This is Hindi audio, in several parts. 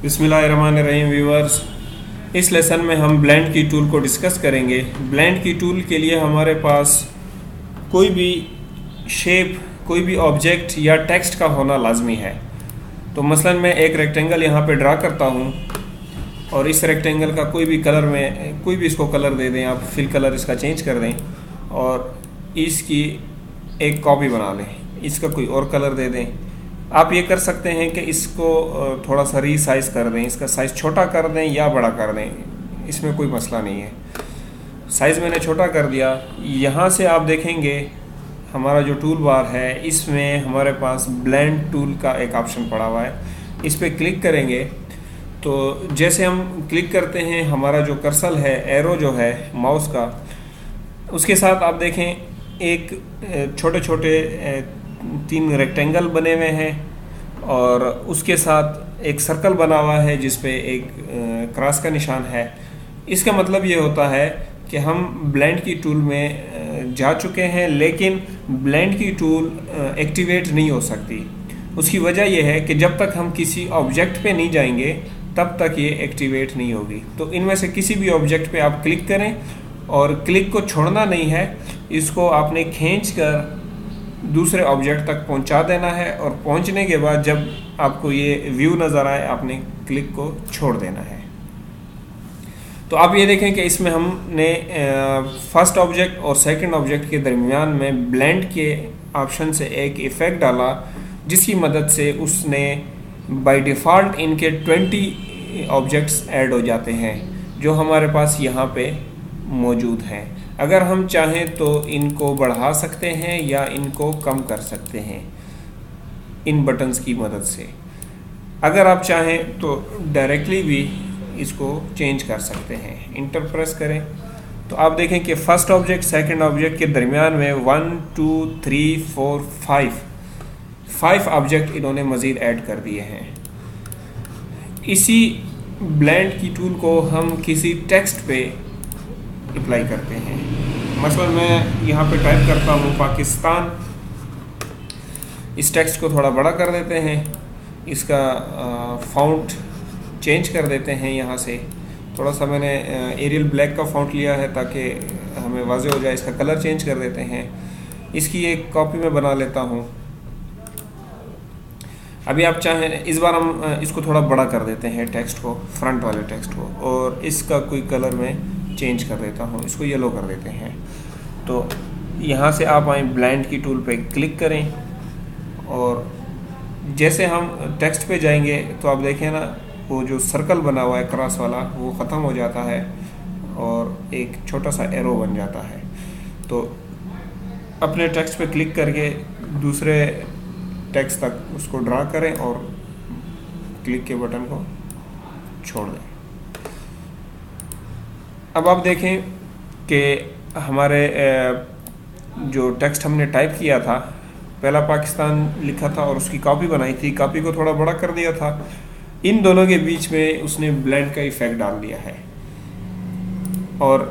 बिस्मिल्लाहिर्रहमानिर्रहीम व्यूअर्स, इस लेसन में हम ब्लेंड की टूल को डिस्कस करेंगे। ब्लेंड की टूल के लिए हमारे पास कोई भी शेप, कोई भी ऑब्जेक्ट या टेक्स्ट का होना लाजमी है। तो मसलन मैं एक रेक्टेंगल यहाँ पे ड्रा करता हूँ और इस रेक्टेंगल का कोई भी कलर में, कोई भी इसको कलर दे दें, आप फिल कलर इसका चेंज कर दें और इसकी एक कॉपी बना लें, इसका कोई और कलर दे दें। आप ये कर सकते हैं कि इसको थोड़ा सा रीसाइज़ कर दें, इसका साइज़ छोटा कर दें या बड़ा कर दें, इसमें कोई मसला नहीं है। साइज़ मैंने छोटा कर दिया। यहाँ से आप देखेंगे हमारा जो टूल बार है इसमें हमारे पास ब्लेंड टूल का एक ऑप्शन पड़ा हुआ है। इस पर क्लिक करेंगे तो जैसे हम क्लिक करते हैं हमारा जो कर्सर है, एरो जो है माउस का, उसके साथ आप देखें एक छोटे छोटे 3 रेक्टेंगल बने हुए हैं और उसके साथ एक सर्कल बना हुआ है जिस पे एक क्रॉस का निशान है। इसका मतलब ये होता है कि हम ब्लेंड की टूल में जा चुके हैं, लेकिन ब्लेंड की टूल एक्टिवेट नहीं हो सकती। उसकी वजह यह है कि जब तक हम किसी ऑब्जेक्ट पे नहीं जाएंगे तब तक ये एक्टिवेट नहीं होगी। तो इनमें से किसी भी ऑब्जेक्ट पे आप क्लिक करें और क्लिक को छोड़ना नहीं है, इसको आपने खींच कर दूसरे ऑब्जेक्ट तक पहुंचा देना है और पहुंचने के बाद जब आपको ये व्यू नज़र आए आपने क्लिक को छोड़ देना है। तो आप ये देखें कि इसमें हमने फर्स्ट ऑब्जेक्ट और सेकंड ऑब्जेक्ट के दरमियान में ब्लेंड के ऑप्शन से एक इफ़ेक्ट डाला, जिसकी मदद से उसने बाय डिफ़ॉल्ट इनके 20 ऑब्जेक्ट्स ऐड हो जाते हैं जो हमारे पास यहाँ पे मौजूद हैं। अगर हम चाहें तो इनको बढ़ा सकते हैं या इनको कम कर सकते हैं इन बटन्स की मदद से। अगर आप चाहें तो डायरेक्टली भी इसको चेंज कर सकते हैं। इंटर प्रेस करें तो आप देखें कि फर्स्ट ऑब्जेक्ट सेकंड ऑब्जेक्ट के दरमियान में 1 2 3 4 5 ऑब्जेक्ट इन्होंने मज़ीद ऐड कर दिए हैं। इसी ब्लेंड की टूल को हम किसी टेक्स्ट पे अप्लाई करते हैं। मसलन मैं यहाँ पे टाइप करता हूँ पाकिस्तान। इस टेक्स्ट को थोड़ा बड़ा कर देते हैं, इसका फ़ॉन्ट चेंज कर देते हैं। यहाँ से थोड़ा सा मैंने एरियल ब्लैक का फ़ॉन्ट लिया है ताकि हमें वाज़ेह हो जाए। इसका कलर चेंज कर देते हैं। इसकी एक कॉपी में बना लेता हूँ। अभी आप चाहें इस बार हम इसको थोड़ा बड़ा कर देते हैं टेक्स्ट को, फ्रंट वाले टेक्स्ट को, और इसका कोई कलर में चेंज कर देता हूँ, इसको येलो कर देते हैं। तो यहाँ से आप आए ब्लेंड की टूल पे क्लिक करें और जैसे हम टेक्स्ट पे जाएंगे तो आप देखें ना, वो जो सर्कल बना हुआ है क्रॉस वाला वो ख़त्म हो जाता है और एक छोटा सा एरो बन जाता है। तो अपने टेक्स्ट पे क्लिक करके दूसरे टेक्स्ट तक उसको ड्रा करें और क्लिक के बटन को छोड़ दें। अब आप देखें कि हमारे जो टेक्स्ट हमने टाइप किया था, पहला पाकिस्तान लिखा था और उसकी कॉपी बनाई थी, कॉपी को थोड़ा बड़ा कर दिया था। इन दोनों के बीच में उसने ब्लेंड का इफ़ेक्ट डाल दिया है और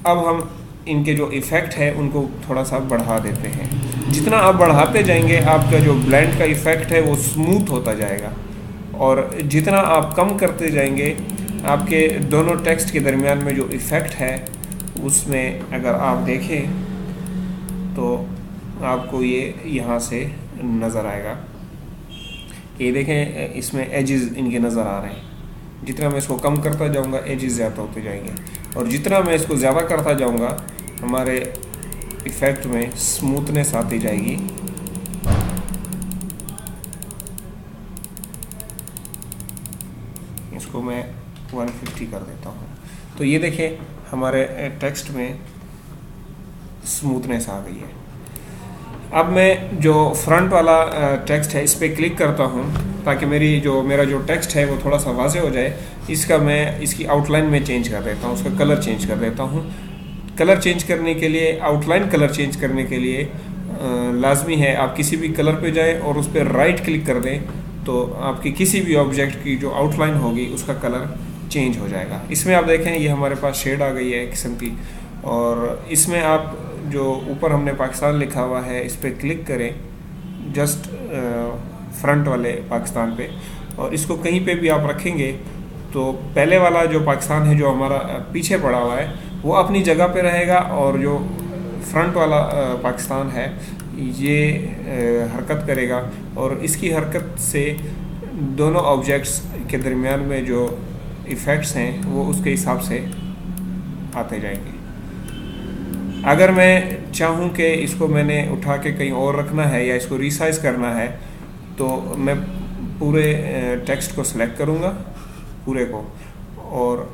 अब हम इनके जो इफ़ेक्ट है उनको थोड़ा सा बढ़ा देते हैं। जितना आप बढ़ाते जाएंगे आपका जो ब्लेंड का इफ़ेक्ट है वो स्मूथ होता जाएगा और जितना आप कम करते जाएंगे आपके दोनों टेक्स्ट के दरमियान में जो इफ़ेक्ट है उसमें अगर आप देखें तो आपको ये यहाँ से नज़र आएगा। ये देखें, इसमें एजेस इनके नज़र आ रहे हैं। जितना मैं इसको कम करता जाऊँगा एजेस ज़्यादा होते जाएंगे और जितना मैं इसको ज़्यादा करता जाऊँगा हमारे इफ़ेक्ट में स्मूथनेस आती जाएगी। इसको मैं 150 कर देता हूँ। तो ये देखें हमारे टेक्स्ट में स्मूथनेस आ गई है। अब मैं जो फ्रंट वाला टेक्स्ट है इस पर क्लिक करता हूँ ताकि मेरा जो टेक्स्ट है वो थोड़ा सा वाज़ेह हो जाए। इसकी आउटलाइन में चेंज कर देता हूँ, उसका कलर चेंज कर देता हूँ। कलर चेंज करने के लिए, आउटलाइन कलर चेंज करने के लिए लाजमी है आप किसी भी कलर पे जाएं और उस पर राइट क्लिक कर दें तो आपकी किसी भी ऑब्जेक्ट की जो आउटलाइन होगी उसका कलर चेंज हो जाएगा। इसमें आप देखें ये हमारे पास शेड आ गई है एक किस्म की, और इसमें आप जो ऊपर हमने पाकिस्तान लिखा हुआ है इस पर क्लिक करें, जस्ट फ्रंट वाले पाकिस्तान पे, और इसको कहीं पे भी आप रखेंगे तो पहले वाला जो पाकिस्तान है जो हमारा पीछे पड़ा हुआ है वो अपनी जगह पे रहेगा, और जो फ्रंट वाला पाकिस्तान है ये हरकत करेगा, और इसकी हरकत से दोनों ऑब्जेक्ट्स के दरमियान में जो इफ़ेक्ट्स हैं वो उसके हिसाब से आते जाएंगे। अगर मैं चाहूँ कि इसको मैंने उठा के कहीं और रखना है या इसको रिसाइज करना है तो मैं पूरे टेक्स्ट को सिलेक्ट करूँगा, पूरे को, और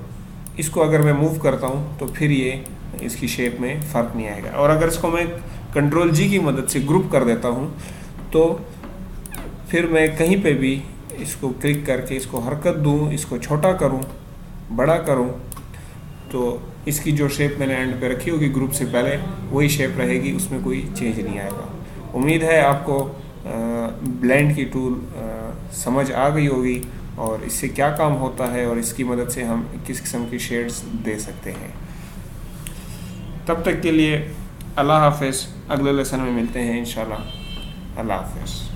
इसको अगर मैं मूव करता हूँ तो फिर ये इसकी शेप में फ़र्क नहीं आएगा। और अगर इसको मैं कंट्रोल जी की मदद से ग्रुप कर देता हूँ तो फिर मैं कहीं पे भी इसको क्लिक करके इसको हरकत दूँ, इसको छोटा करूँ, बड़ा करूँ, तो इसकी जो शेप मैंने एंड पे रखी होगी ग्रुप से पहले वही शेप रहेगी, उसमें कोई चेंज नहीं आएगा। उम्मीद है आपको ब्लेंड की टूल समझ आ गई होगी और इससे क्या काम होता है और इसकी मदद से हम किस किस्म की शेड्स दे सकते हैं। तब तक के लिए अल्लाह हाफ़िज़, अगले लेसन में मिलते हैं इंशाल्लाह। अल्लाह हाफ़िज़।